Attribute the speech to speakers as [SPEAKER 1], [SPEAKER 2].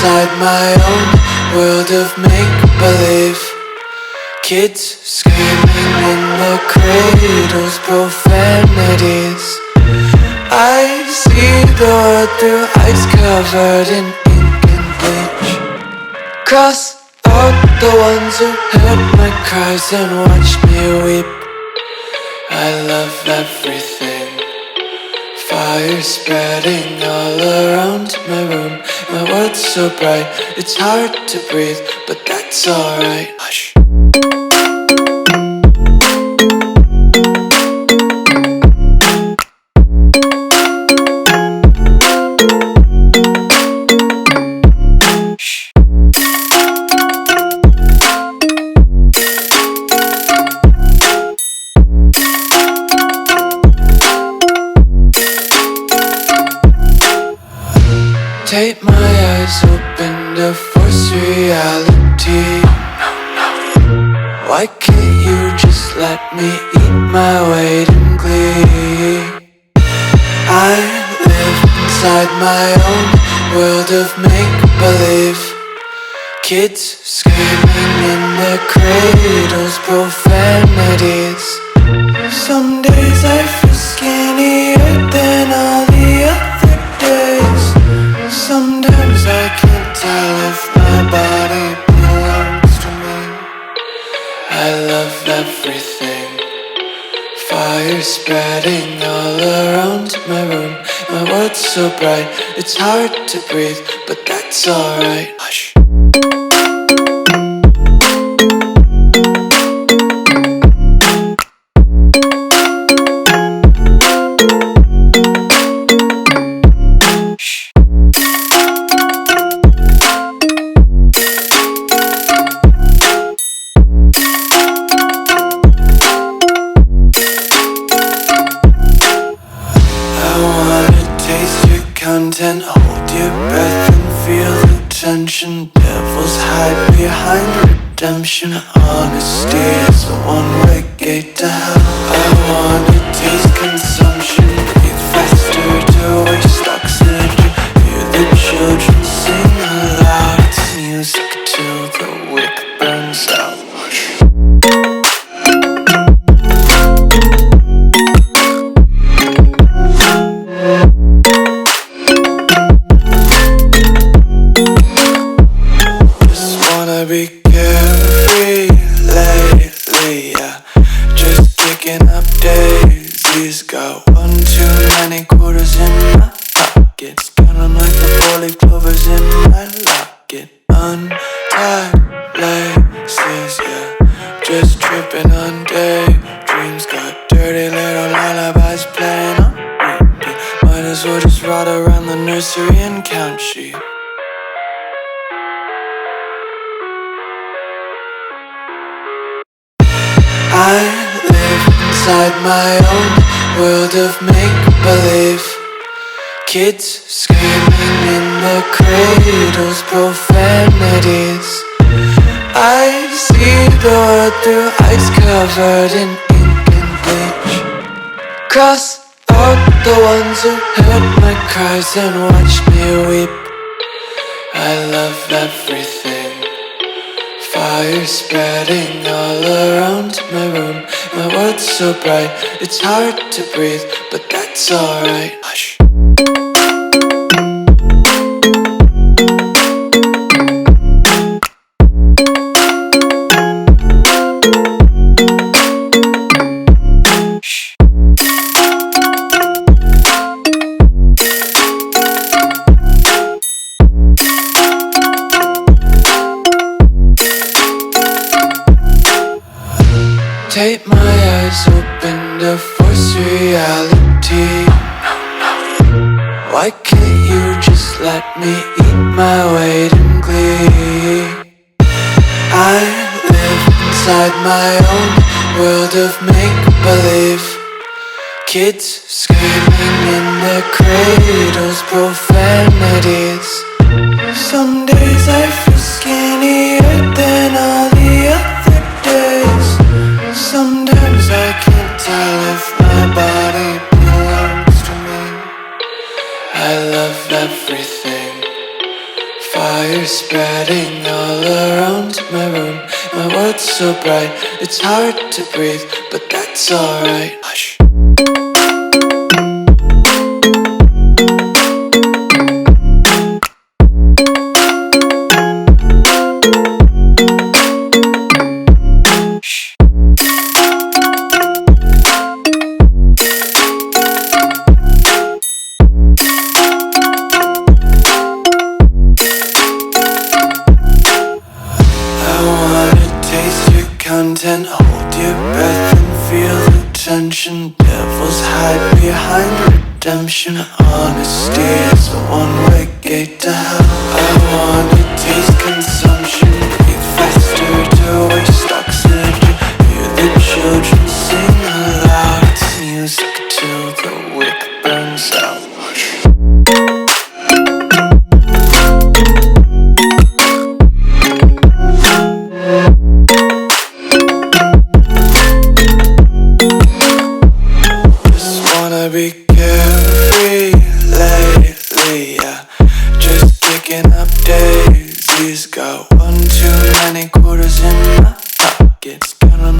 [SPEAKER 1] inside my own world of make-believe. Kids screaming in their cradles, profanities. I see the world through eyes covered in ink and bleach. Cross out the ones who heard my cries and watched me weep. I love everything. Fire spreading all around my room. My world's so bright, it's hard to breathe, but that's alright. Hush. Take my eyes open to force reality. Why can't you just let me eat my weight in glee? I live inside my own world of make-believe. Kids screaming in their cradles, profanities. Some days I feel skinnier than all the other days. Sometimes I can't tell if my body belongs to me. I love everything. Fire spreading all around my room. My world's so bright, it's hard to breathe, but that's alright. Hush. Content, hold your breath and feel the tension. Devils hide behind redemption. Honesty is a one-way gate to hell. I wanna taste consumption. Breathe faster to waste oxygen. Hear the children sing aloud. It's music till the wick burns out. Be carefree lately, yeah. Just picking up daisies. Got one too many quarters in my pockets. Counting like the four-leaf clovers in my locket. Untied laces, yeah. Just tripping on daydreams. Got dirty little lullabies playing on repeat. Might as well just ride around the nursery and count sheep. I live inside my own world of make-believe. Kids screaming in their cradles, profanities. I see the world through eyes covered in ink and bleach. Cross out the ones who heard my cries and watched me weep. I love everything. Fire spreading all around my room. My world's so bright, it's hard to breathe, but that's alright. Hush. Take my eyes open to force reality. Why can't you just let me eat my weight in glee? I live inside my own world of make-believe. Kids screaming in their cradles, profanities. Some days I feel skinnier than all the other days. Sometimes I can't tell if my body belongs to me. I love everything. Fire fire spreading all around my room. My world's so bright, it's hard to breathe, but that's alright. Hush. Content, hold your breath and feel the tension. Devils hide behind redemption. Honesty is a one-way gate to hell. I wanna taste consumption, breathe faster to waste oxygen. Hear the children sing aloud. It's music till the wick burns out. Be carefree lately, yeah. Just picking up daisies, got